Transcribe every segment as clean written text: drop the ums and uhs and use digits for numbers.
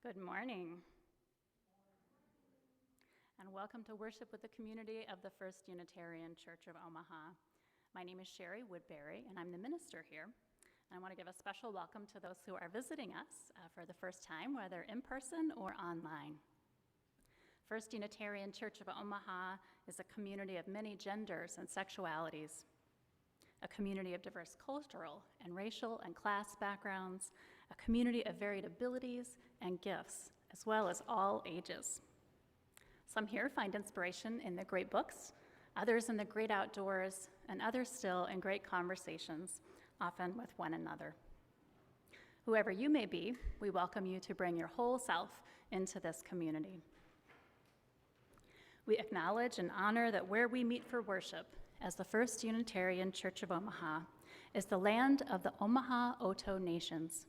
Good morning, and welcome to worship with the community of the First Unitarian Church of Omaha. My name is Shari Woodbury, and I'm the minister here. And I want to give a special welcome to those who are visiting us for the first time, whether in person or online. First Unitarian Church of Omaha is a community of many genders and sexualities, a community of diverse cultural and racial and class backgrounds, a community of varied abilities and gifts, as well as all ages. Some here find inspiration in the great books, others in the great outdoors, and others still in great conversations, often with one another. Whoever you may be, we welcome you to bring your whole self into this community. We acknowledge and honor that where we meet for worship as the First Unitarian Church of Omaha is the land of the Omaha Oto Nations,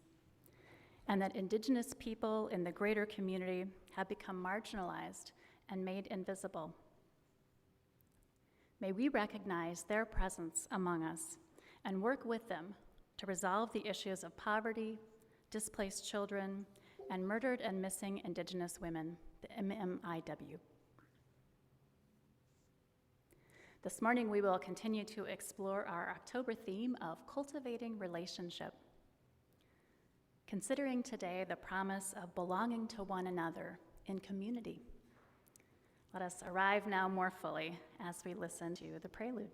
and that Indigenous people in the greater community have become marginalized and made invisible. May we recognize their presence among us and work with them to resolve the issues of poverty, displaced children, and murdered and missing Indigenous women, the MMIW. This morning, we will continue to explore our October theme of cultivating relationship, considering today the promise of belonging to one another in community. Let us arrive now more fully as we listen to the prelude.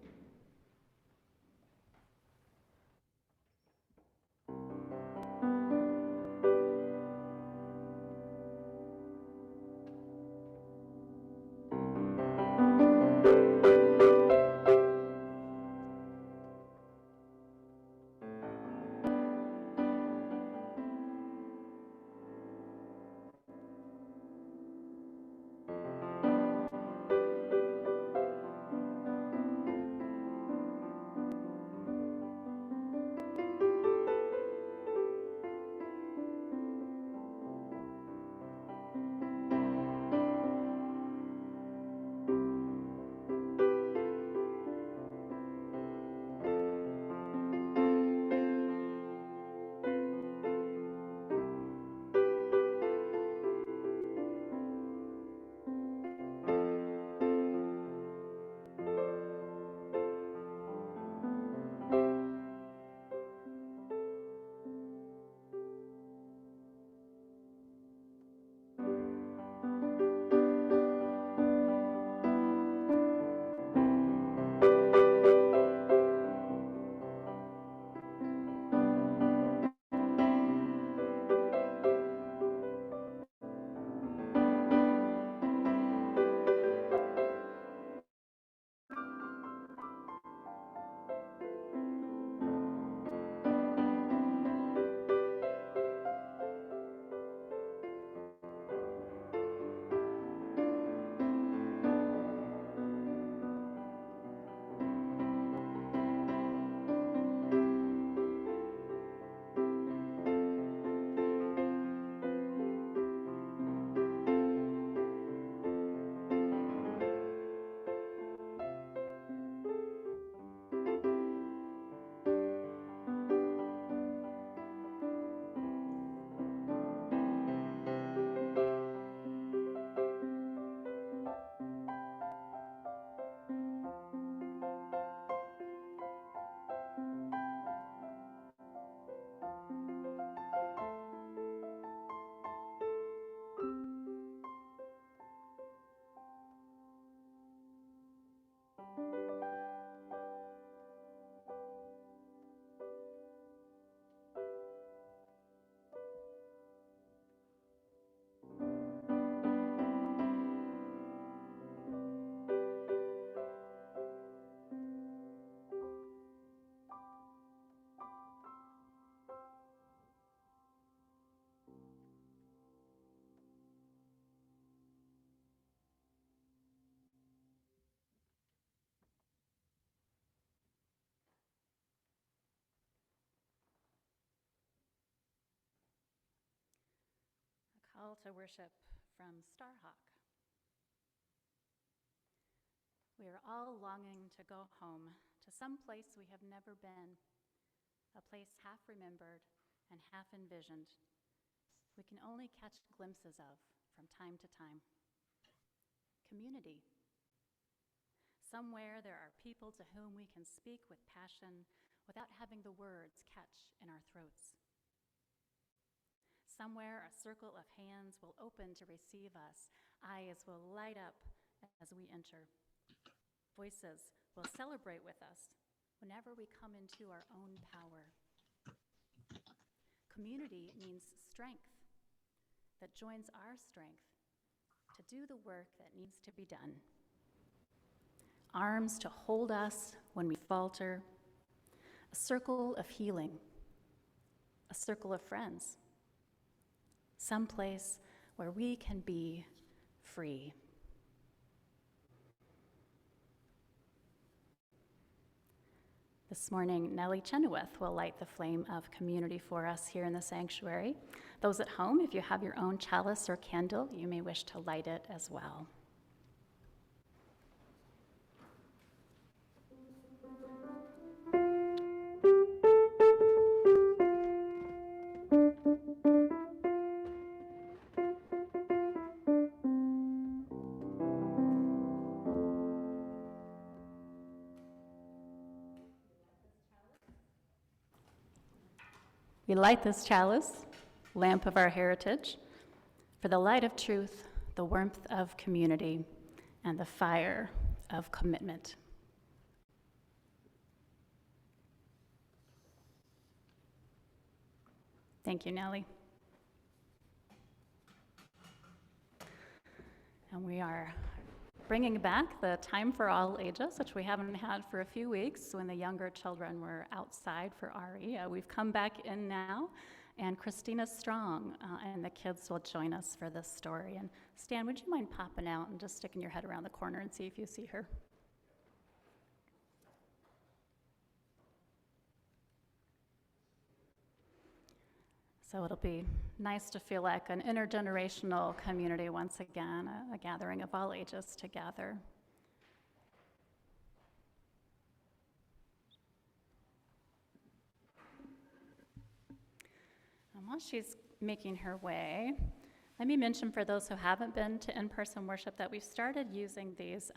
Call to worship from Starhawk. We are all longing to go home to some place we have never been, a place half remembered and half envisioned, we can only catch glimpses of from time to time. Community. Somewhere there are people to whom we can speak with passion without having the words catch in our throats. Somewhere a circle of hands will open to receive us. Eyes will light up as we enter. Voices will celebrate with us whenever we come into our own power. Community means strength that joins our strength to do the work that needs to be done. Arms to hold us when we falter. A circle of healing. A circle of friends. Someplace where we can be free. This morning, Nellie Chenoweth will light the flame of community for us here in the sanctuary. Those at home, if you have your own chalice or candle, you may wish to light it as well. We light this chalice, lamp of our heritage, for the light of truth, the warmth of community, and the fire of commitment. Thank you, Nellie. And we are bringing back the time for all ages, which we haven't had for a few weeks when the younger children were outside for RE. We've come back in now, and Christina Strong and the kids will join us for this story. And Stan, would you mind popping out and just sticking your head around the corner and see if you see her? So it'll be nice to feel like an intergenerational community once again, a gathering of all ages together. And while she's making her way, let me mention for those who haven't been to in-person worship that we've started using these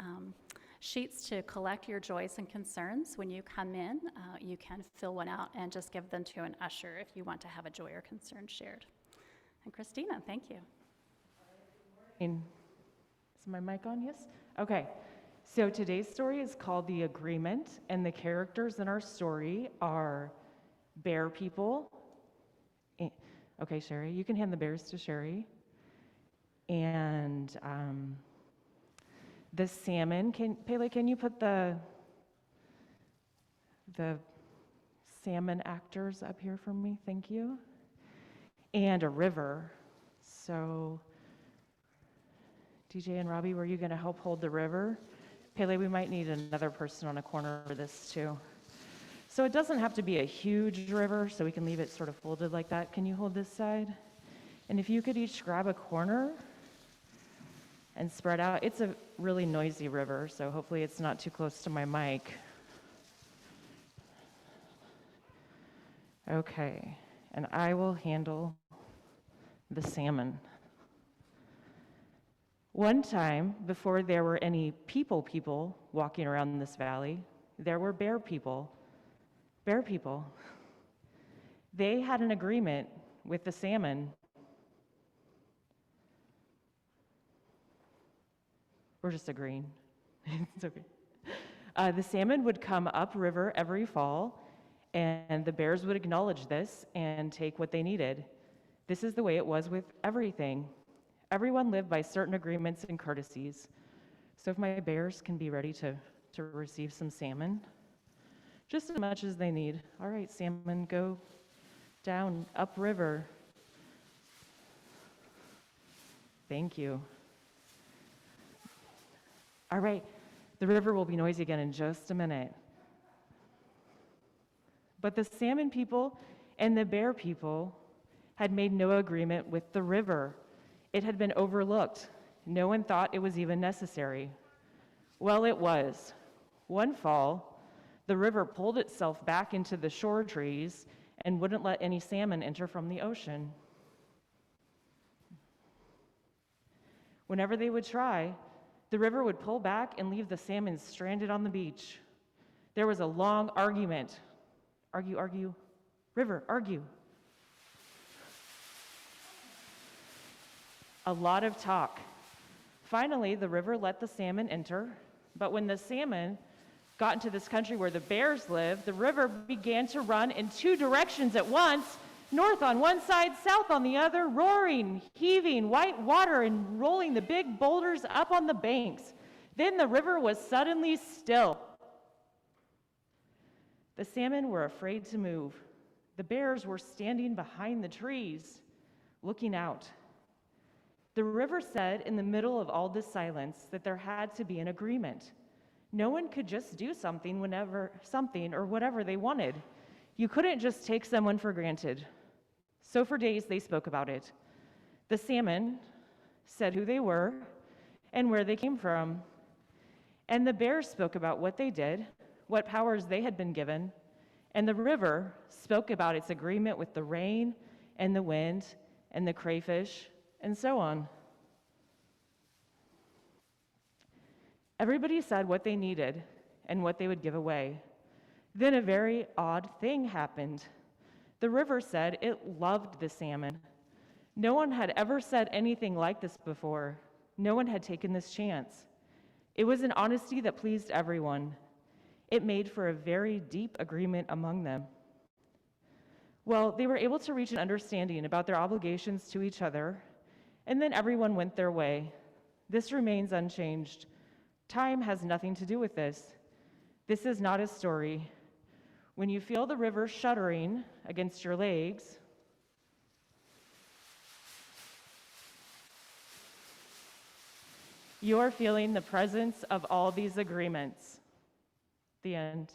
sheets to collect your joys and concerns. When you come in, you can fill one out and just give them to an usher if you want to have a joy or concern shared. And Christina, thank you. Is my mic on? Yes? Okay. So today's story is called The Agreement, and the characters in our story are bear people. Okay, Shari, you can hand the bears to Shari. And the salmon, Pele, can you put the salmon actors up here for me? Thank you. And a river. So, DJ and Robbie, were you going to help hold the river? Pele, we might need another person on a corner for this too. So it doesn't have to be a huge river, so we can leave it sort of folded like that. Can you hold this side? And if you could each grab a corner and spread out. It's a really noisy river, so hopefully it's not too close to my mic. Okay, and I will handle the salmon. One time, before there were any people walking around this valley, there were bear people. Bear people. They had an agreement with the salmon. We're just agreeing. It's okay. The salmon would come upriver every fall, and the bears would acknowledge this and take what they needed. This is the way it was with everything. Everyone lived by certain agreements and courtesies. So if my bears can be ready to receive some salmon, just as much as they need. All right, salmon, go down, upriver. Thank you. All right, the river will be noisy again in just a minute. But the salmon people and the bear people had made no agreement with the river. It had been overlooked. No one thought it was even necessary. Well, it was. One fall, the river pulled itself back into the shore trees and wouldn't let any salmon enter from the ocean. Whenever they would try, the river would pull back and leave the salmon stranded on the beach. There was a long argument. Argue, argue. River, argue. A lot of talk. Finally, the river let the salmon enter, but when the salmon got into this country where the bears live, the river began to run in two directions at once, north on one side, south on the other, roaring, heaving white water and rolling the big boulders up on the banks. Then the river was suddenly still. The salmon were afraid to move. The bears were standing behind the trees, looking out. The river said in the middle of all this silence that there had to be an agreement. No one could just do something or whatever they wanted. You couldn't just take someone for granted. So for days they spoke about it. The salmon said who they were and where they came from. And the bears spoke about what they did, what powers they had been given. And the river spoke about its agreement with the rain and the wind and the crayfish and so on. Everybody said what they needed and what they would give away. Then a very odd thing happened. The river said it loved the salmon. No one had ever said anything like this before. No one had taken this chance. It was an honesty that pleased everyone. It made for a very deep agreement among them. Well, they were able to reach an understanding about their obligations to each other, and then everyone went their way. This remains unchanged. Time has nothing to do with this. This is not a story. When you feel the river shuddering against your legs, you are feeling the presence of all these agreements. The end.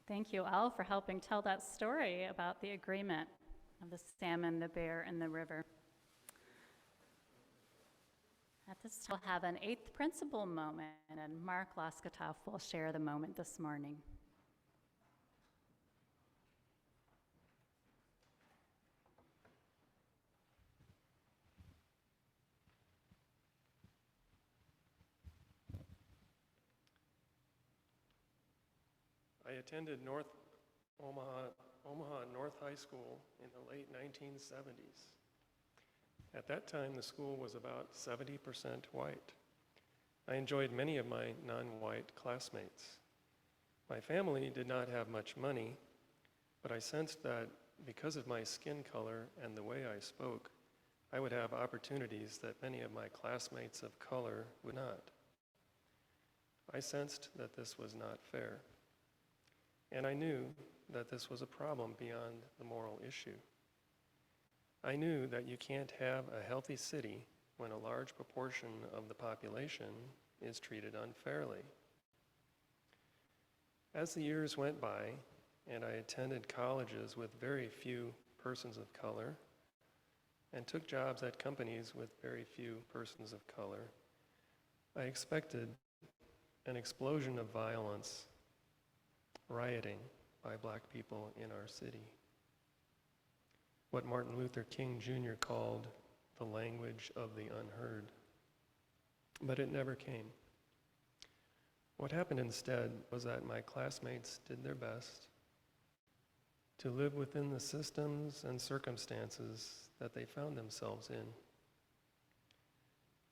Thank you all for helping tell that story about the agreement of the salmon, the bear, and the river. At this time, we'll have an eighth principle moment, and Mark Laskatoff will share the moment this morning. I attended Omaha North High School in the late 1970s. At that time, the school was about 70% white. I enjoyed many of my non-white classmates. My family did not have much money, but I sensed that because of my skin color and the way I spoke, I would have opportunities that many of my classmates of color would not. I sensed that this was not fair. And I knew that this was a problem beyond the moral issue. I knew that you can't have a healthy city when a large proportion of the population is treated unfairly. As the years went by, and I attended colleges with very few persons of color, and took jobs at companies with very few persons of color, I expected an explosion of violence, rioting by black people in our city. What Martin Luther King Jr. called the language of the unheard. But it never came. What happened instead was that my classmates did their best to live within the systems and circumstances that they found themselves in.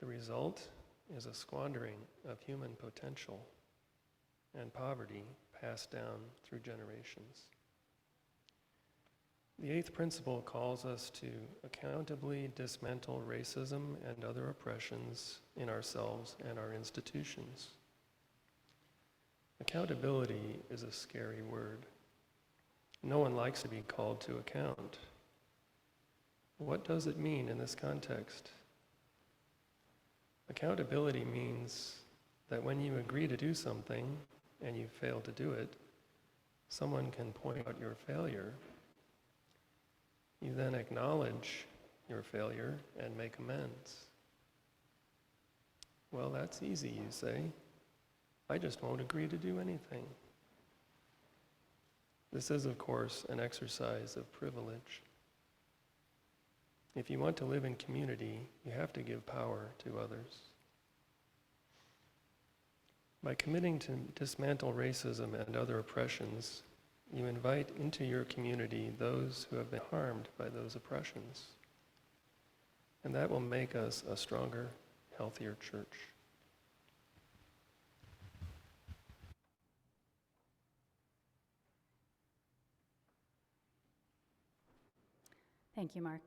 The result is a squandering of human potential and poverty passed down through generations. The eighth principle calls us to accountably dismantle racism and other oppressions in ourselves and our institutions. Accountability is a scary word. No one likes to be called to account. What does it mean in this context? Accountability means that when you agree to do something and you fail to do it, someone can point out your failure. You then acknowledge your failure and make amends. Well, that's easy, you say. I just won't agree to do anything. This is, of course, an exercise of privilege. If you want to live in community, you have to give power to others. By committing to dismantle racism and other oppressions, you invite into your community those who have been harmed by those oppressions. And that will make us a stronger, healthier church. Thank you, Mark.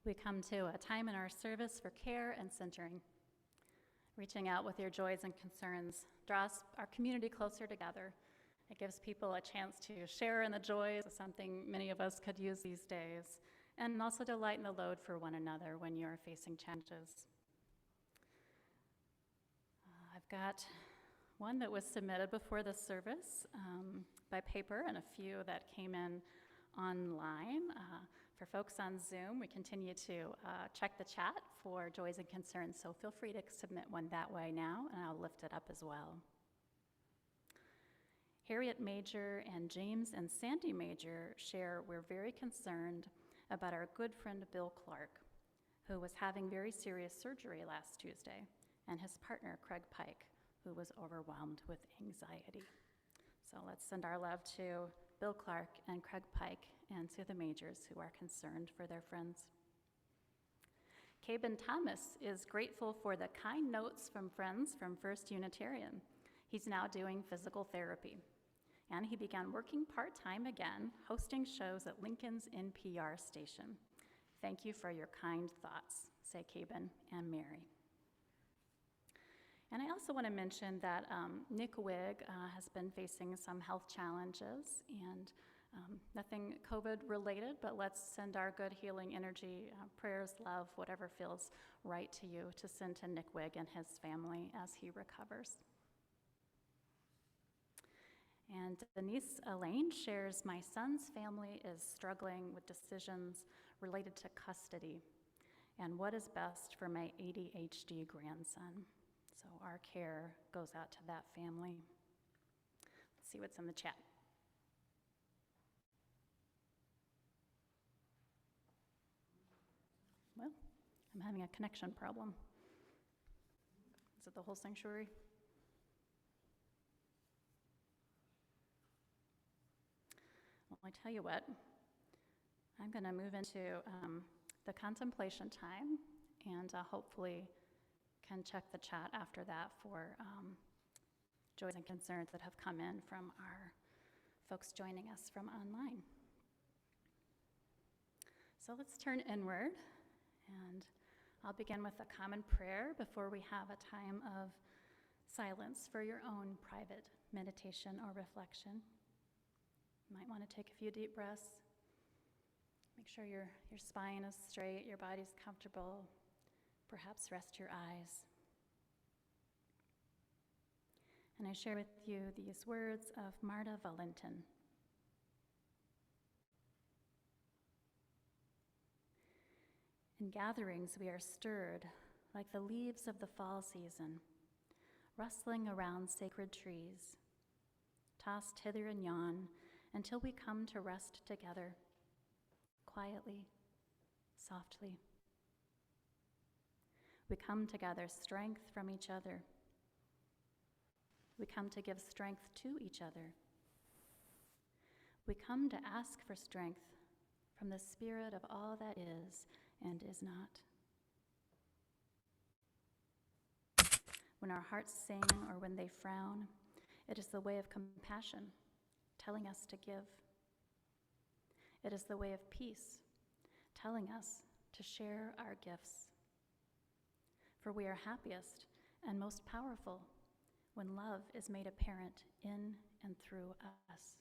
We come to a time in our service for care and centering. Reaching out with your joys and concerns draws our community closer together. It gives people a chance to share in the joys of something many of us could use these days, and also to lighten the load for one another when you're facing challenges. I've got one that was submitted before the service by paper and a few that came in online. For folks on Zoom, we continue to check the chat for joys and concerns, so feel free to submit one that way now, and I'll lift it up as well. Harriet Major and James and Sandy Major share, we're very concerned about our good friend Bill Clark, who was having very serious surgery last Tuesday, and his partner Craig Pike, who was overwhelmed with anxiety. So let's send our love to Bill Clark and Craig Pike and to the Majors who are concerned for their friends. Caben Thomas is grateful for the kind notes from friends from First Unitarian. He's now doing physical therapy, and he began working part-time again, hosting shows at Lincoln's NPR station. Thank you for your kind thoughts, say Caben and Mary. And I also want to mention that Nick Wigg has been facing some health challenges, and nothing COVID related, but let's send our good healing energy, prayers, love, whatever feels right to you, to send to Nick Wigg and his family as he recovers. And Denise Elaine shares, my son's family is struggling with decisions related to custody and what is best for my ADHD grandson. So our care goes out to that family. Let's see what's in the chat. Well, I'm having a connection problem. Is it the whole sanctuary? Well, I tell you what, I'm going to move into the contemplation time, and hopefully can check the chat after that for joys and concerns that have come in from our folks joining us from online. So let's turn inward, and I'll begin with a common prayer before we have a time of silence for your own private meditation or reflection. You might want to take a few deep breaths. Make sure your spine is straight, your body's comfortable. Perhaps rest your eyes. And I share with you these words of Marta Valentin. In gatherings, we are stirred like the leaves of the fall season, rustling around sacred trees, tossed hither and yon until we come to rest together, quietly, softly. We come to gather strength from each other. We come to give strength to each other. We come to ask for strength from the spirit of all that is and is not. When our hearts sing or when they frown, it is the way of compassion, telling us to give. It is the way of peace, telling us to share our gifts. For we are happiest and most powerful when love is made apparent in and through us.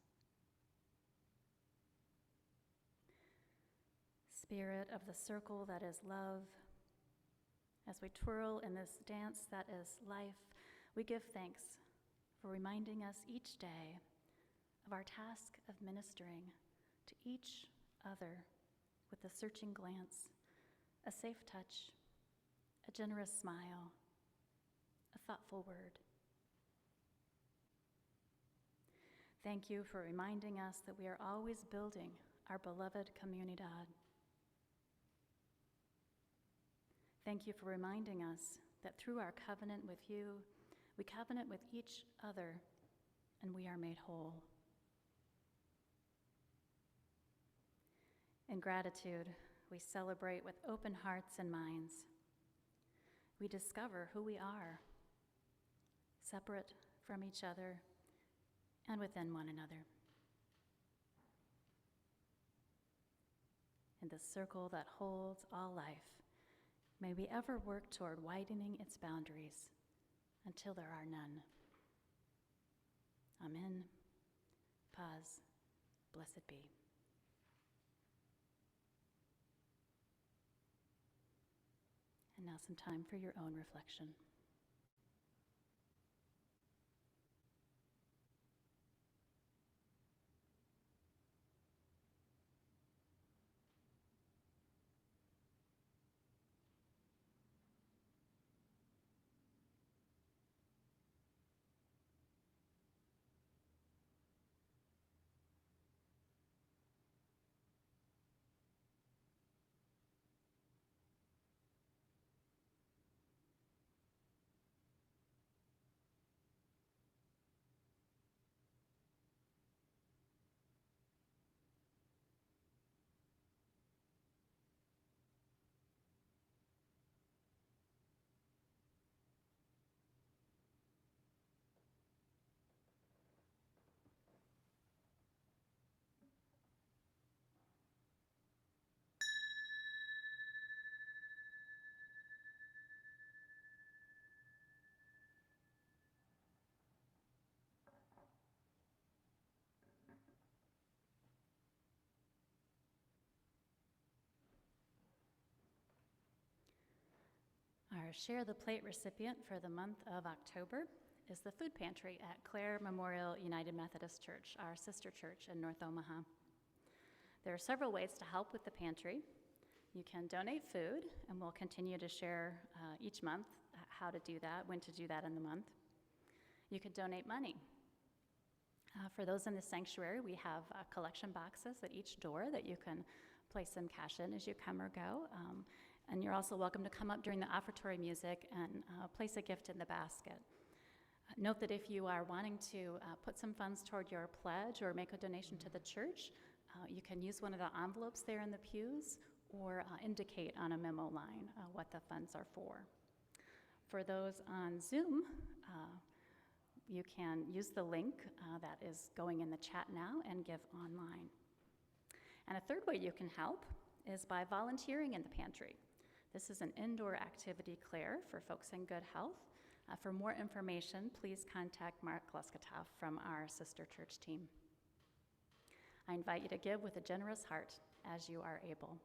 Spirit of the circle that is love, as we twirl in this dance that is life, we give thanks for reminding us each day of our task of ministering to each other with a searching glance, a safe touch, a generous smile, thoughtful word. Thank you for reminding us that we are always building our beloved comunidad. Thank you for reminding us that through our covenant with you, we covenant with each other, and we are made whole. In gratitude, we celebrate with open hearts and minds. We discover who we are, separate from each other and within one another. In the circle that holds all life, may we ever work toward widening its boundaries until there are none. Amen. Paz. Blessed be. And now some time for your own reflection. Our Share the Plate recipient for the month of October is the food pantry at Clare Memorial United Methodist Church, our sister church in North Omaha. There are several ways to help with the pantry. You can donate food, and we'll continue to share each month how to do that, when to do that in the month. You could donate money. For those in the sanctuary, we have collection boxes at each door that you can place some cash in as you come or go. And you're also welcome to come up during the offertory music and place a gift in the basket. Note that if you are wanting to put some funds toward your pledge or make a donation to the church, you can use one of the envelopes there in the pews or indicate on a memo line what the funds are for. For those on Zoom, you can use the link that is going in the chat now and give online. And a third way you can help is by volunteering in the pantry. This is an indoor activity, Claire, for folks in good health. For more information, please contact Mark Leskatoff from our sister church team. I invite you to give with a generous heart as you are able.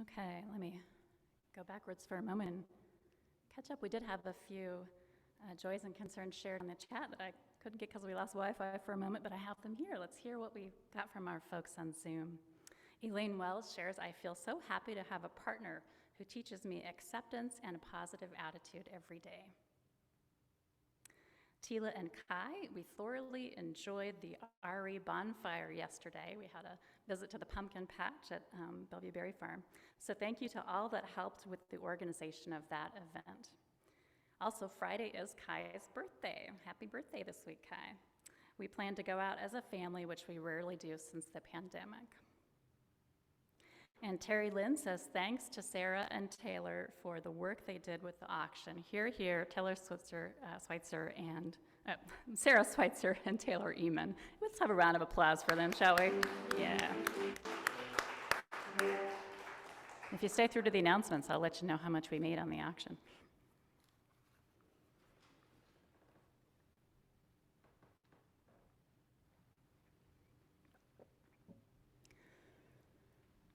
Okay, let me go backwards for a moment and catch up. We did have a few joys and concerns shared in the chat that I couldn't get because we lost Wi-Fi for a moment, but I have them here. Let's hear what we got from our folks on Zoom. Elaine Wells shares, I feel so happy to have a partner who teaches me acceptance and a positive attitude every day. Tila and Kai, we thoroughly enjoyed the RE bonfire yesterday. We had a visit to the pumpkin patch at Bellevue Berry Farm. So thank you to all that helped with the organization of that event. Also, Friday is Kai's birthday. Happy birthday this week, Kai. We plan to go out as a family, which we rarely do since the pandemic. And Terry Lynn says, thanks to Sarah and Taylor for the work they did with the auction. Here, Taylor Schweitzer and Sarah Schweitzer and Taylor Eman. Let's have a round of applause for them, shall we? Yeah. If you stay through to the announcements, I'll let you know how much we made on the auction.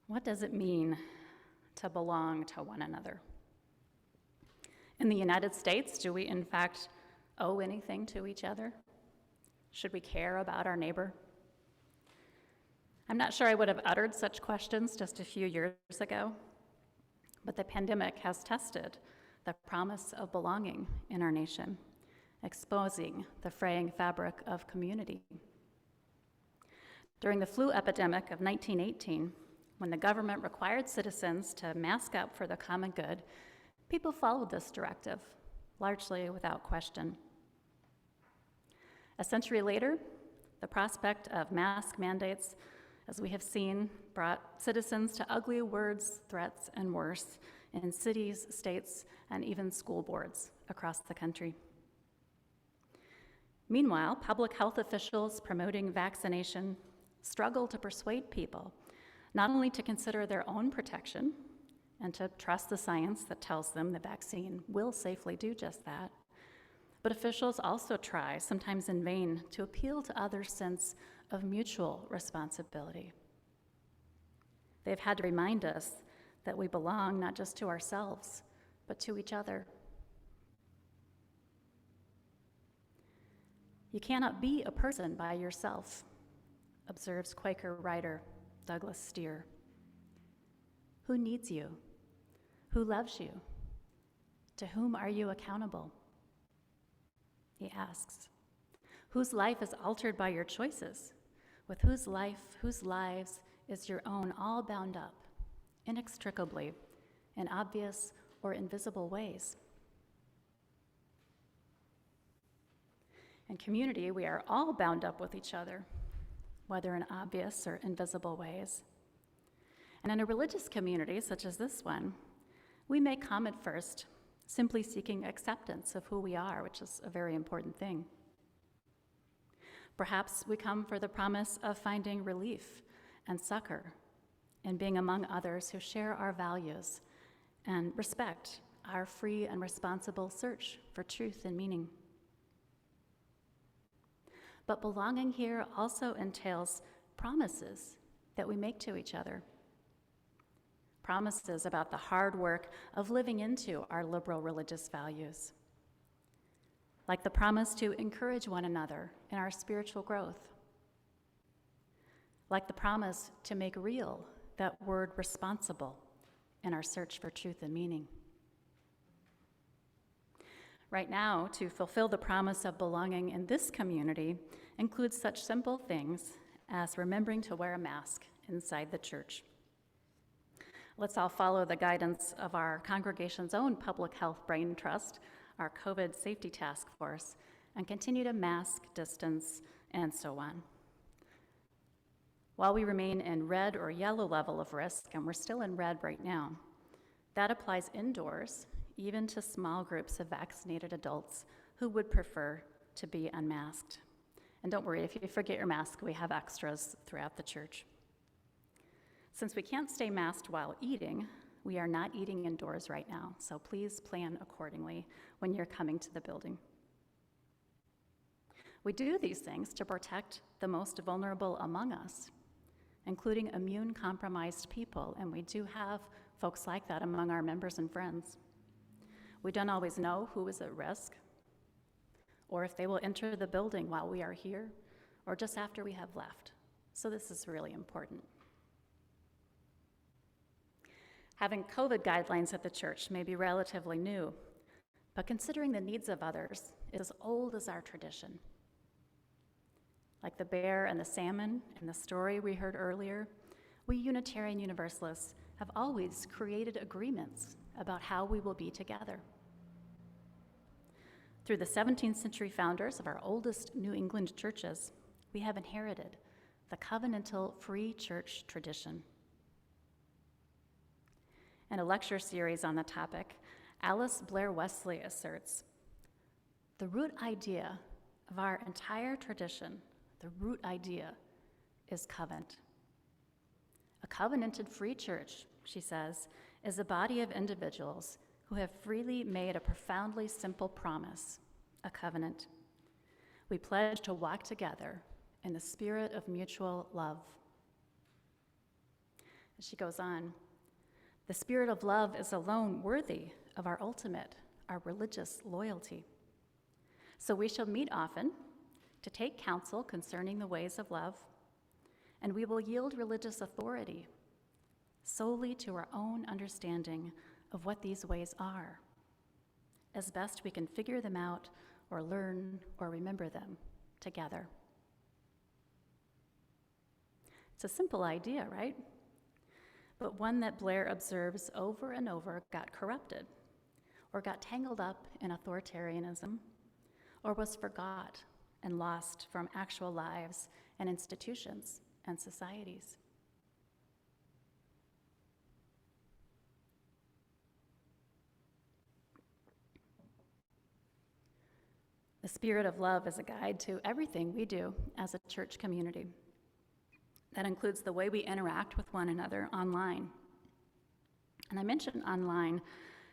What does it mean to belong to one another? In the United States, do we in fact owe anything to each other? Should we care about our neighbor? I'm not sure I would have uttered such questions just a few years ago, but the pandemic has tested the promise of belonging in our nation, exposing the fraying fabric of community. During the flu epidemic of 1918, when the government required citizens to mask up for the common good, people followed this directive, largely without question. A century later, the prospect of mask mandates, as we have seen, brought citizens to ugly words, threats, and worse in cities, states, and even school boards across the country. Meanwhile, public health officials promoting vaccination struggle to persuade people not only to consider their own protection and to trust the science that tells them the vaccine will safely do just that, but officials also try, sometimes in vain, to appeal to others' sense of mutual responsibility. They've had to remind us that we belong not just to ourselves, but to each other. You cannot be a person by yourself, observes Quaker writer Douglas Steer. Who needs you? Who loves you? To whom are you accountable? He asks. Whose life is altered by your choices? With whose lives is your own all bound up, inextricably, in obvious or invisible ways? In community, we are all bound up with each other, whether in obvious or invisible ways. And in a religious community such as this one, we may come at first simply seeking acceptance of who we are, which is a very important thing. Perhaps we come for the promise of finding relief and succor in being among others who share our values and respect our free and responsible search for truth and meaning. But belonging here also entails promises that we make to each other. Promises about the hard work of living into our liberal religious values. Like the promise to encourage one another in our spiritual growth. Like the promise to make real that word responsible in our search for truth and meaning. Right now, to fulfill the promise of belonging in this community includes such simple things as remembering to wear a mask inside the church. Let's all follow the guidance of our congregation's own public health brain trust, our COVID safety task force, and continue to mask, distance, and so on. While we remain in red or yellow level of risk, and we're still in red right now, that applies indoors, even to small groups of vaccinated adults who would prefer to be unmasked. And don't worry, if you forget your mask, we have extras throughout the church. Since we can't stay masked while eating, we are not eating indoors right now, so please plan accordingly when you're coming to the building. We do these things to protect the most vulnerable among us, including immune-compromised people, and we do have folks like that among our members and friends. We don't always know who is at risk, or if they will enter the building while we are here, or just after we have left. So this is really important. Having COVID guidelines at the church may be relatively new, but considering the needs of others is as old as our tradition. Like the bear and the salmon in the story we heard earlier, we Unitarian Universalists have always created agreements about how we will be together. Through the 17th century founders of our oldest New England churches, we have inherited the covenantal free church tradition. In a lecture series on the topic, Alice Blair Wesley asserts, the root idea of our entire tradition, the root idea is covenant. A covenanted free church, she says, is a body of individuals who have freely made a profoundly simple promise, a covenant. We pledge to walk together in the spirit of mutual love. She goes on, the spirit of love is alone worthy of our ultimate, our religious loyalty. So we shall meet often to take counsel concerning the ways of love, and we will yield religious authority solely to our own understanding of what these ways are, as best we can figure them out or learn or remember them together. It's a simple idea, right? But one that Blair observes over and over got corrupted, or got tangled up in authoritarianism, or was forgot and lost from actual lives and institutions and societies. The spirit of love is a guide to everything we do as a church community. That includes the way we interact with one another online. And I mention online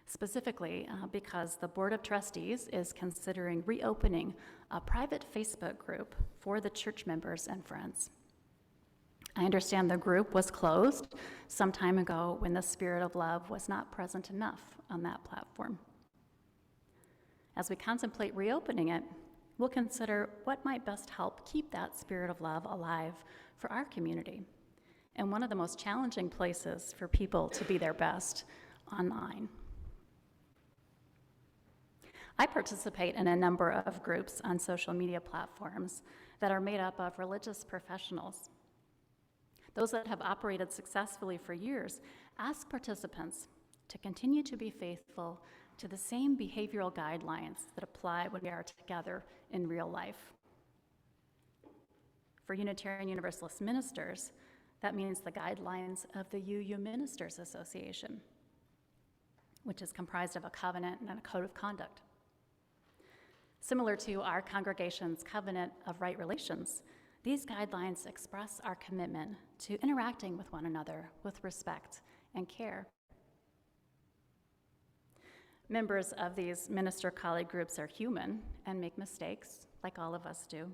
specifically because the Board of Trustees is considering reopening a private Facebook group for the church members and friends. I understand the group was closed some time ago when the spirit of love was not present enough on that platform. As we contemplate reopening it, we'll consider what might best help keep that spirit of love alive for our community, and one of the most challenging places for people to be their best, online. I participate in a number of groups on social media platforms that are made up of religious professionals. Those that have operated successfully for years ask participants to continue to be faithful to the same behavioral guidelines that apply when we are together in real life. For Unitarian Universalist ministers, that means the guidelines of the UU Ministers Association, which is comprised of a covenant and a code of conduct. Similar to our congregation's covenant of right relations, these guidelines express our commitment to interacting with one another with respect and care. Members of these minister colleague groups are human and make mistakes, like all of us do.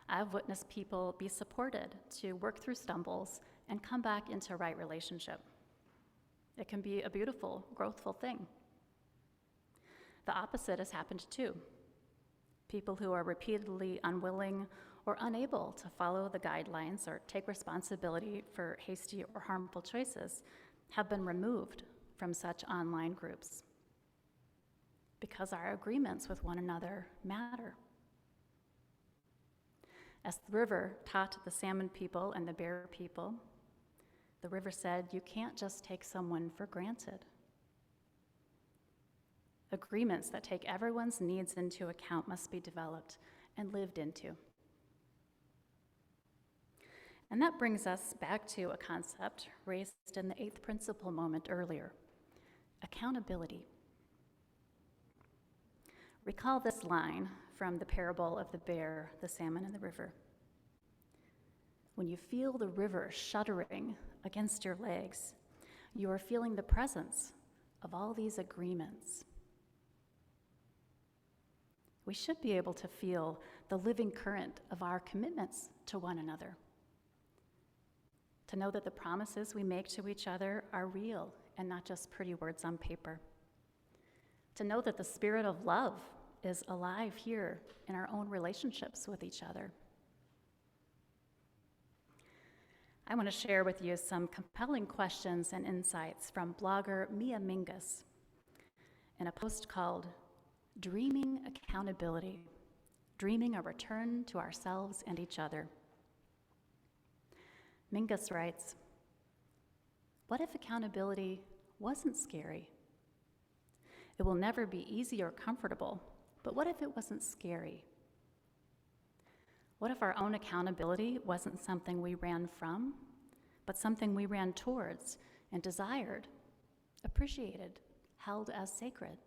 I've witnessed people be supported to work through stumbles and come back into right relationship. It can be a beautiful, growthful thing. The opposite has happened too. People who are repeatedly unwilling or unable to follow the guidelines or take responsibility for hasty or harmful choices have been removed from such online groups because our agreements with one another matter. As the river taught the salmon people and the bear people, the river said, you can't just take someone for granted. Agreements that take everyone's needs into account must be developed and lived into. And that brings us back to a concept raised in the eighth principle moment earlier, accountability. Recall this line from the parable of the bear, the salmon, and the river. When you feel the river shuddering against your legs, you are feeling the presence of all these agreements. We should be able to feel the living current of our commitments to one another, to know that the promises we make to each other are real and not just pretty words on paper. To know that the spirit of love is alive here in our own relationships with each other. I want to share with you some compelling questions and insights from blogger Mia Mingus in a post called Dreaming Accountability, Dreaming a Return to Ourselves and Each Other. Mingus writes, "What if accountability wasn't scary? It will never be easy or comfortable, but what if it wasn't scary? What if our own accountability wasn't something we ran from, but something we ran towards and desired, appreciated, held as sacred?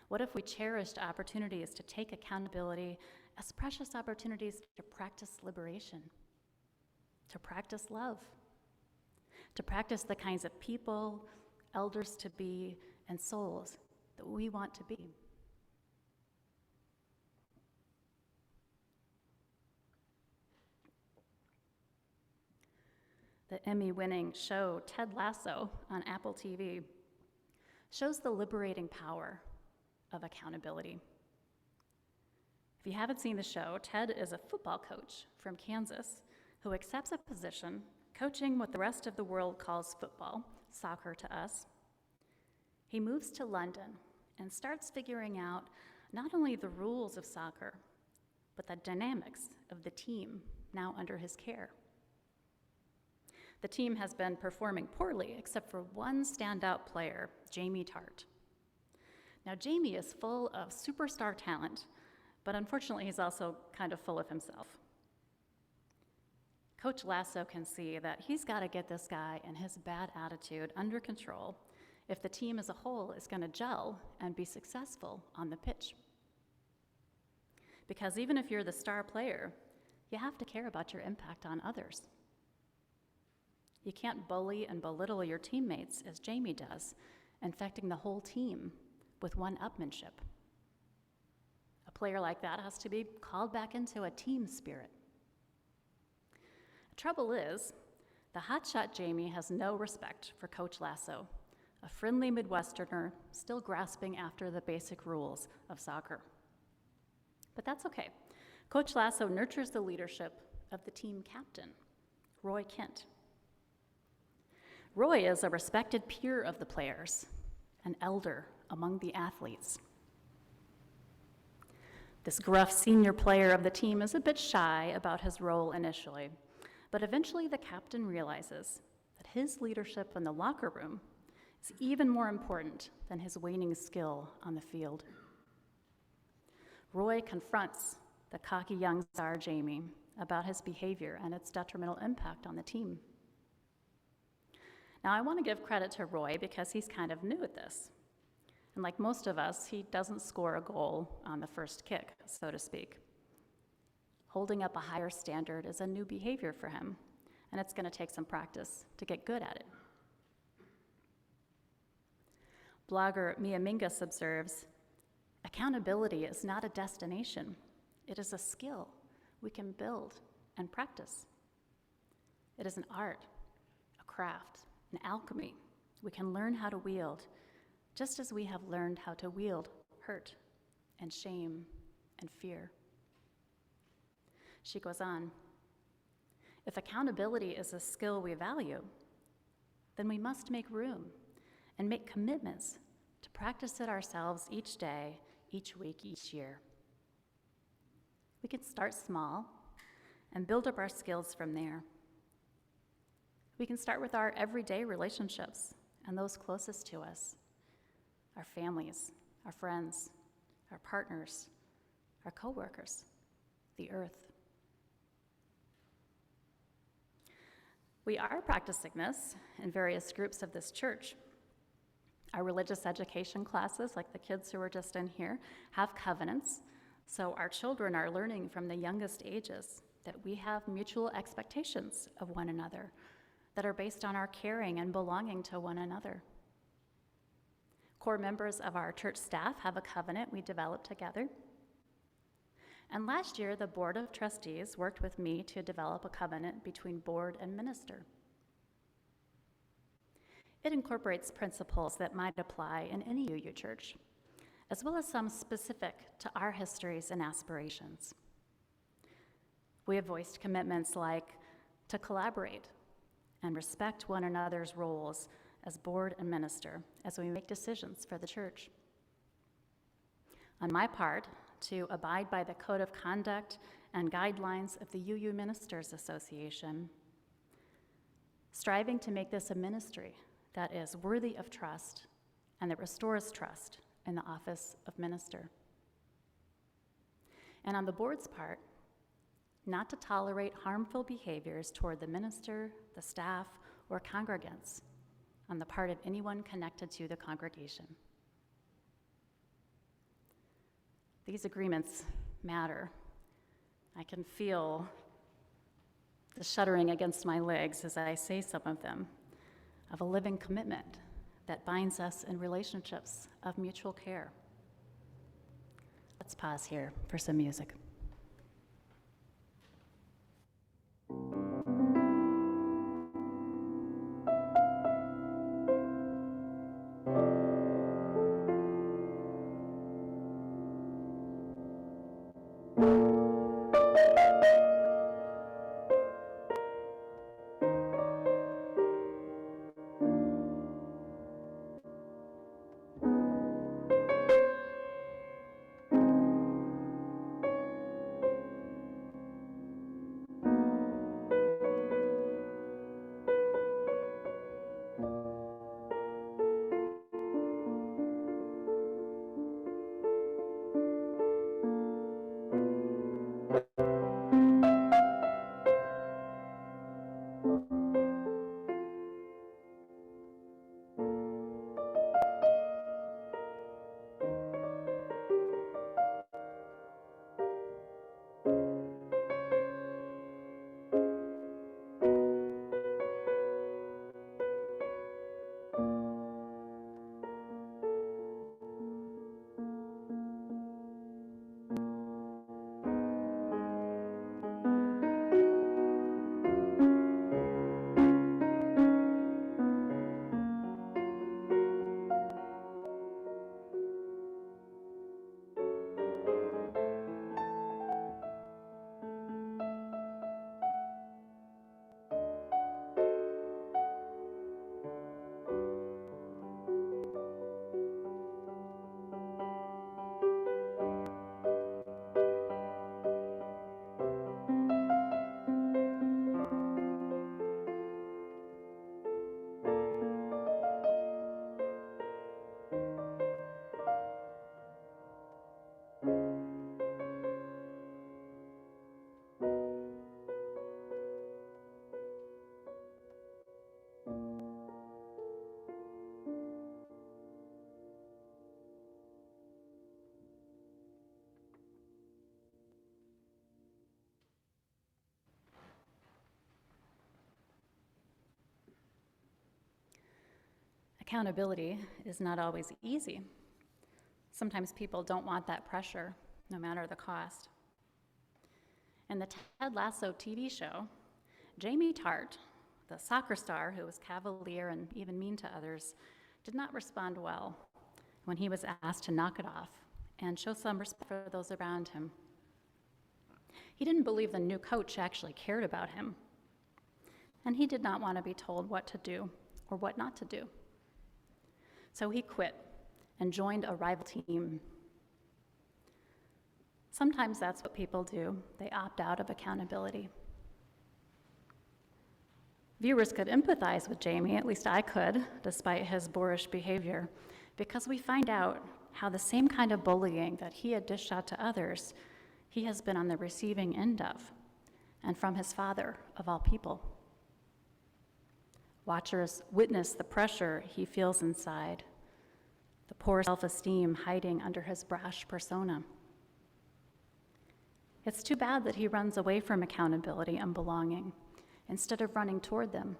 What if we cherished opportunities to take accountability as precious opportunities to practice liberation, to practice love, to practice the kinds of people, elders to be, and souls that we want to be?" The Emmy-winning show Ted Lasso on Apple TV shows the liberating power of accountability. If you haven't seen the show, Ted is a football coach from Kansas who accepts a position coaching what the rest of the world calls football, soccer to us. He moves to London and starts figuring out not only the rules of soccer, but the dynamics of the team now under his care. The team has been performing poorly, except for one standout player, Jamie Tart. Now, Jamie is full of superstar talent, but unfortunately, he's also kind of full of himself. Coach Lasso can see that he's got to get this guy and his bad attitude under control if the team as a whole is going to gel and be successful on the pitch. Because even if you're the star player, you have to care about your impact on others. You can't bully and belittle your teammates as Jamie does, infecting the whole team with one-upmanship. A player like that has to be called back into a team spirit. The trouble is, the hotshot Jamie has no respect for Coach Lasso, a friendly Midwesterner still grasping after the basic rules of soccer. But that's okay. Coach Lasso nurtures the leadership of the team captain, Roy Kent. Roy is a respected peer of the players, an elder among the athletes. This gruff senior player of the team is a bit shy about his role initially, but eventually the captain realizes that his leadership in the locker room is even more important than his waning skill on the field. Roy confronts the cocky young star Jamie about his behavior and its detrimental impact on the team. Now, I want to give credit to Roy because he's kind of new at this. And like most of us, he doesn't score a goal on the first kick, so to speak. Holding up a higher standard is a new behavior for him, and it's going to take some practice to get good at it. Blogger Mia Mingus observes, "Accountability is not a destination. It is a skill we can build and practice. It is an art, a craft, an alchemy we can learn how to wield, just as we have learned how to wield hurt and shame and fear." She goes on, "If accountability is a skill we value, then we must make room and make commitments to practice it ourselves each day, each week, each year. We can start small and build up our skills from there. We can start with our everyday relationships and those closest to us, our families, our friends, our partners, our coworkers, the earth. We are practicing this in various groups of this church. Our religious education classes, like the kids who were just in here, have covenants, so our children are learning from the youngest ages that we have mutual expectations of one another that are based on our caring and belonging to one another. Core members of our church staff have a covenant we developed together. And last year, the Board of Trustees worked with me to develop a covenant between board and minister. It incorporates principles that might apply in any UU church, as well as some specific to our histories and aspirations. We have voiced commitments like to collaborate and respect one another's roles as board and minister as we make decisions for the church. On my part, to abide by the code of conduct and guidelines of the UU Ministers Association, striving to make this a ministry that is worthy of trust and that restores trust in the office of minister. And on the board's part, not to tolerate harmful behaviors toward the minister, the staff, or congregants on the part of anyone connected to the congregation. These agreements matter. I can feel the shuddering against my legs as I say some of them, of a living commitment that binds us in relationships of mutual care. Let's pause here for some music. Accountability is not always easy. Sometimes people don't want that pressure, no matter the cost. In the Ted Lasso TV show, Jamie Tart, the soccer star who was cavalier and even mean to others, did not respond well when he was asked to knock it off and show some respect for those around him. He didn't believe the new coach actually cared about him, and he did not want to be told what to do or what not to do. So he quit and joined a rival team. Sometimes that's what people do. They opt out of accountability. Viewers could empathize with Jamie, at least I could, despite his boorish behavior, because we find out how the same kind of bullying that he had dished out to others, he has been on the receiving end of, and from his father, of all people. Watchers witness the pressure he feels inside, the poor self-esteem hiding under his brash persona. It's too bad that he runs away from accountability and belonging instead of running toward them.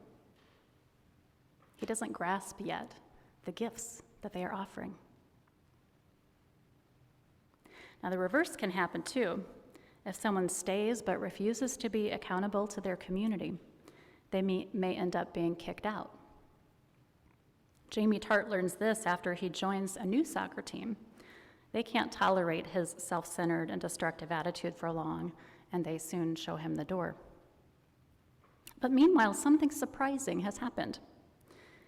He doesn't grasp yet the gifts that they are offering. Now, the reverse can happen too. If someone stays but refuses to be accountable to their community, they may end up being kicked out. Jamie Tart learns this after he joins a new soccer team. They can't tolerate his self-centered and destructive attitude for long, and they soon show him the door. But meanwhile, something surprising has happened.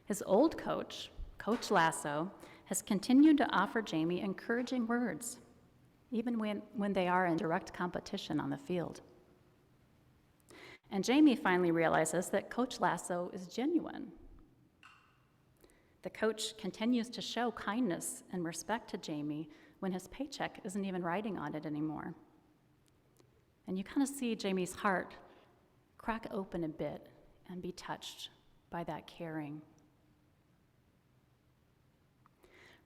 His old coach, Coach Lasso, has continued to offer Jamie encouraging words, even when they are in direct competition on the field. And Jamie finally realizes that Coach Lasso is genuine. The coach continues to show kindness and respect to Jamie when his paycheck isn't even riding on it anymore. And you kind of see Jamie's heart crack open a bit and be touched by that caring.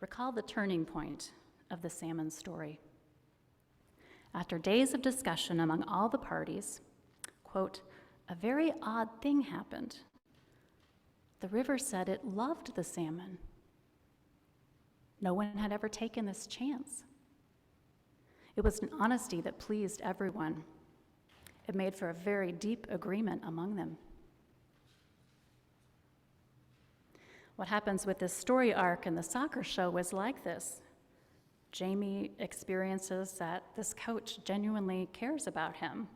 Recall the turning point of the salmon story. After days of discussion among all the parties, quote, "A very odd thing happened. The river said it loved the salmon. No one had ever taken this chance. It was an honesty that pleased everyone. It made for a very deep agreement among them." What happens with this story arc in the soccer show was like this. Jamie experiences that this coach genuinely cares about him,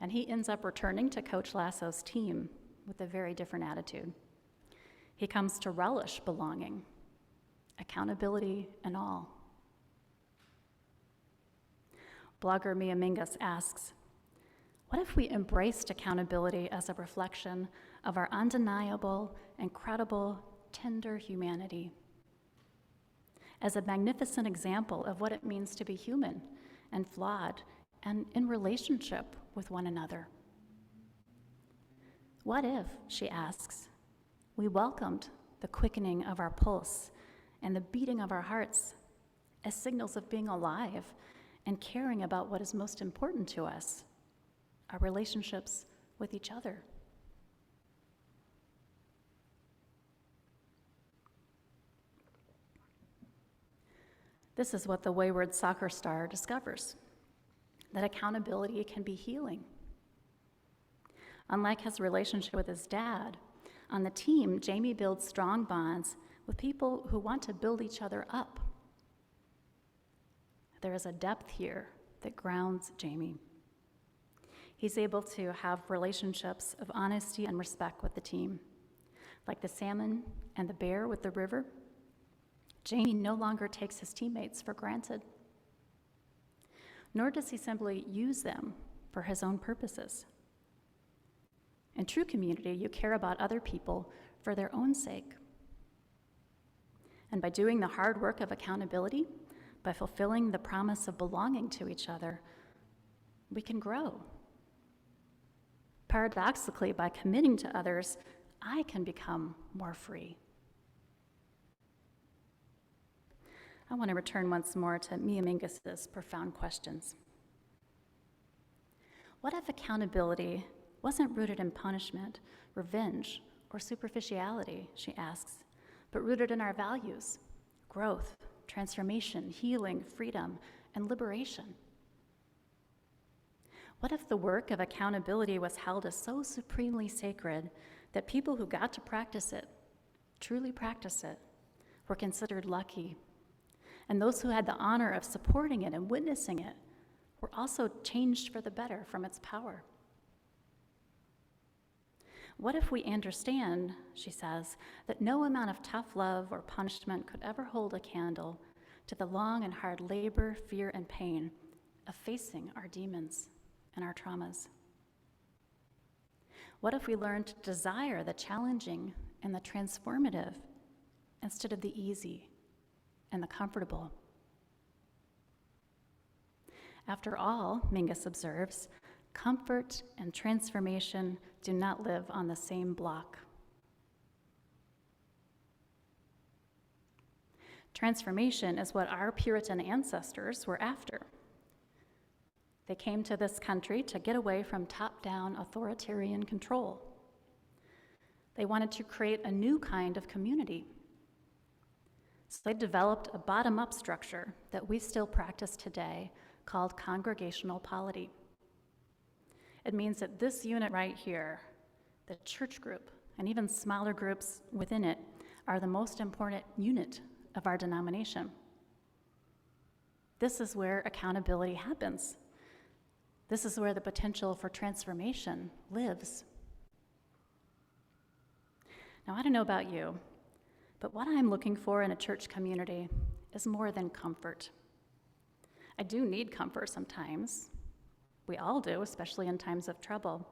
and he ends up returning to Coach Lasso's team with a very different attitude. He comes to relish belonging, accountability, and all. Blogger Mia Mingus asks, what if we embraced accountability as a reflection of our undeniable, incredible, tender humanity? As a magnificent example of what it means to be human and flawed and in relationship with one another. What if, she asks, we welcomed the quickening of our pulse and the beating of our hearts as signals of being alive and caring about what is most important to us, our relationships with each other? This is what the wayward soccer star discovers, that accountability can be healing. Unlike his relationship with his dad, on the team, Jamie builds strong bonds with people who want to build each other up. There is a depth here that grounds Jamie. He's able to have relationships of honesty and respect with the team. Like the salmon and the bear with the river, Jamie no longer takes his teammates for granted, nor does he simply use them for his own purposes. In true community, you care about other people for their own sake. And by doing the hard work of accountability, by fulfilling the promise of belonging to each other, we can grow. Paradoxically, by committing to others, I can become more free. I want to return once more to Mia Mingus's profound questions. What if accountability wasn't rooted in punishment, revenge, or superficiality, she asks, but rooted in our values, growth, transformation, healing, freedom, and liberation? What if the work of accountability was held as so supremely sacred that people who got to practice it, truly practice it, were considered lucky, and those who had the honor of supporting it and witnessing it were also changed for the better from its power? What if we understand, she says, that no amount of tough love or punishment could ever hold a candle to the long and hard labor, fear, and pain of facing our demons and our traumas? What if we learned to desire the challenging and the transformative instead of the easy and the comfortable? After all, Mingus observes, comfort and transformation do not live on the same block. Transformation is what our Puritan ancestors were after. They came to this country to get away from top-down authoritarian control. They wanted to create a new kind of community. So they developed a bottom-up structure that we still practice today called congregational polity. It means that this unit right here, the church group, and even smaller groups within it, are the most important unit of our denomination. This is where accountability happens. This is where the potential for transformation lives. Now, I don't know about you, but what I'm looking for in a church community is more than comfort. I do need comfort sometimes. We all do, especially in times of trouble.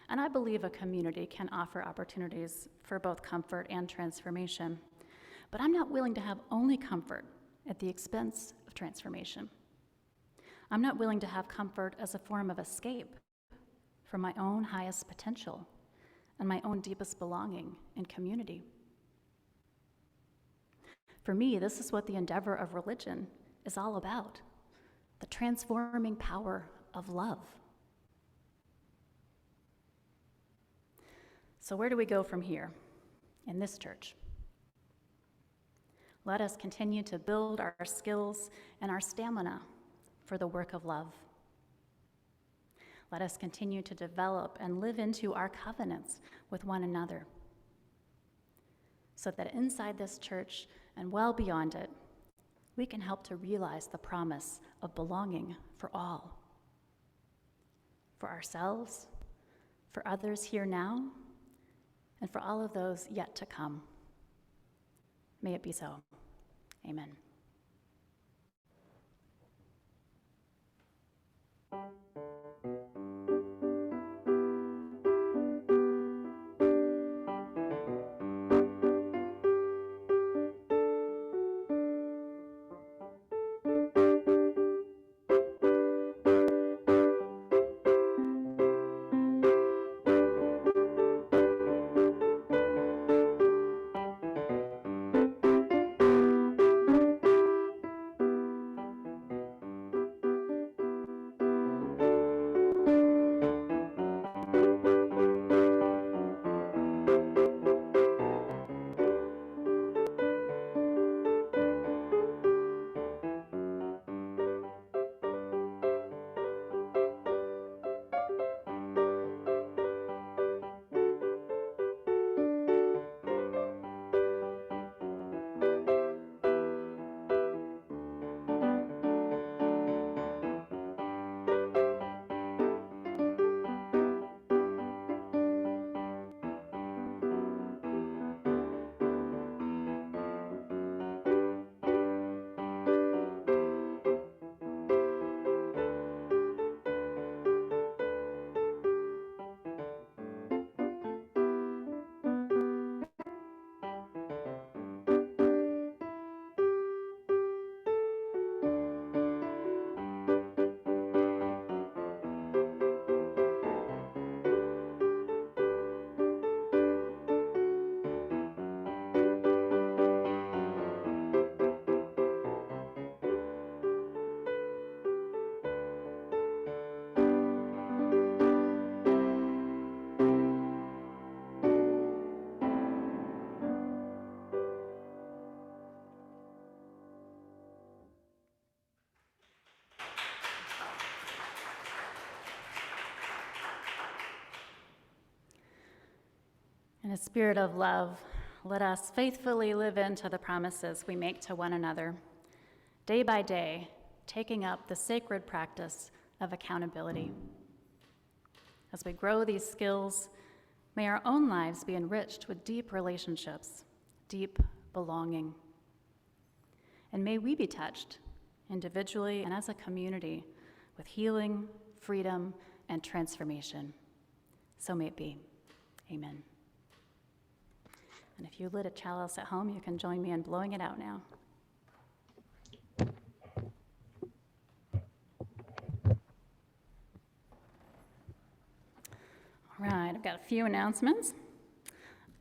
And I believe a community can offer opportunities for both comfort and transformation. But I'm not willing to have only comfort at the expense of transformation. I'm not willing to have comfort as a form of escape from my own highest potential and my own deepest belonging in community. For me, this is what the endeavor of religion is all about, the transforming power of love. So where do we go from here in this church? Let us continue to build our skills and our stamina for the work of love. Let us continue to develop and live into our covenants with one another, so that inside this church and well beyond it, we can help to realize the promise of belonging for all, for ourselves, for others here now, and for all of those yet to come. May it be so. Amen. In a spirit of love, let us faithfully live into the promises we make to one another, day by day, taking up the sacred practice of accountability. As we grow these skills, may our own lives be enriched with deep relationships, deep belonging. And may we be touched, individually and as a community, with healing, freedom, and transformation. So may it be. Amen. And if you lit a chalice at home, you can join me in blowing it out now. All right, I've got a few announcements.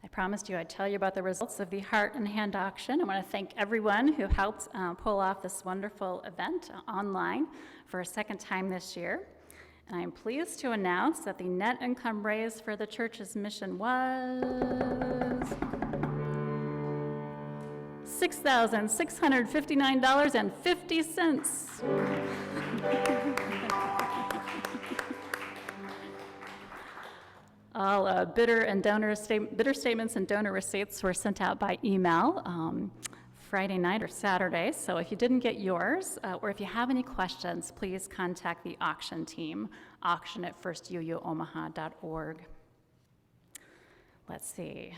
I promised you I'd tell you about the results of the Heart and Hand auction. I want to thank everyone who helped pull off this wonderful event online for a second time this year. And I am pleased to announce that the net income raised for the church's mission was $6,659.50. All bidder statements and donor receipts were sent out by email Friday night or Saturday. So if you didn't get yours, or if you have any questions, please contact the auction team, auction@firstuuomaha.org. Let's see.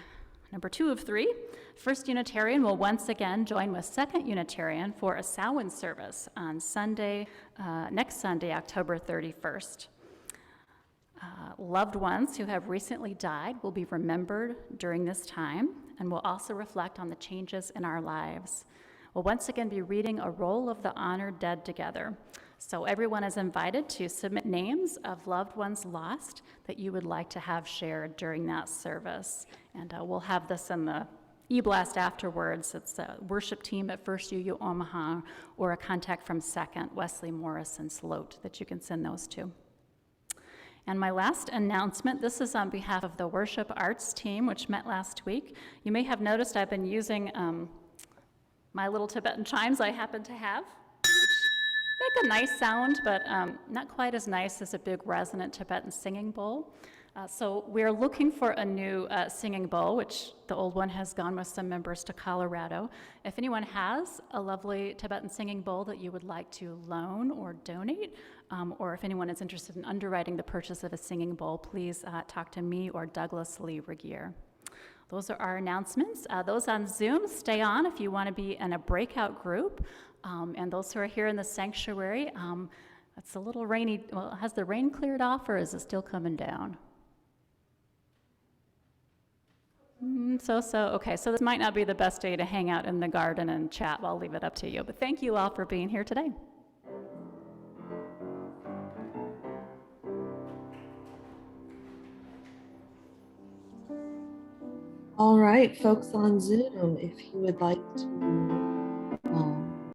Number 2 of 3, First Unitarian will once again join with Second Unitarian for a Samhain service on Sunday, next Sunday, October 31st. Loved ones who have recently died will be remembered during this time and will also reflect on the changes in our lives. We'll once again be reading a roll of the honored dead together. So everyone is invited to submit names of loved ones lost that you would like to have shared during that service. And we'll have this in the e-blast afterwards. It's the worship team at First UU Omaha or a contact from Second, Wesley Morris and Sloat, that you can send those to. And my last announcement, this is on behalf of the worship arts team, which met last week. You may have noticed I've been using my little Tibetan chimes I happen to have, which make a nice sound, but not quite as nice as a big resonant Tibetan singing bowl. So we're looking for a new singing bowl, which the old one has gone with some members to Colorado. If anyone has a lovely Tibetan singing bowl that you would like to loan or donate, or if anyone is interested in underwriting the purchase of a singing bowl, please talk to me or Douglas Lee Regier. Those are our announcements. Those on Zoom, stay on if you want to be in a breakout group. And those who are here in the sanctuary, it's a little rainy. Well, has the rain cleared off or is it still coming down? Okay, so this might not be the best day to hang out in the garden and chat. I'll leave it up to you. But thank you all for being here today. All right, folks on Zoom, if you would like to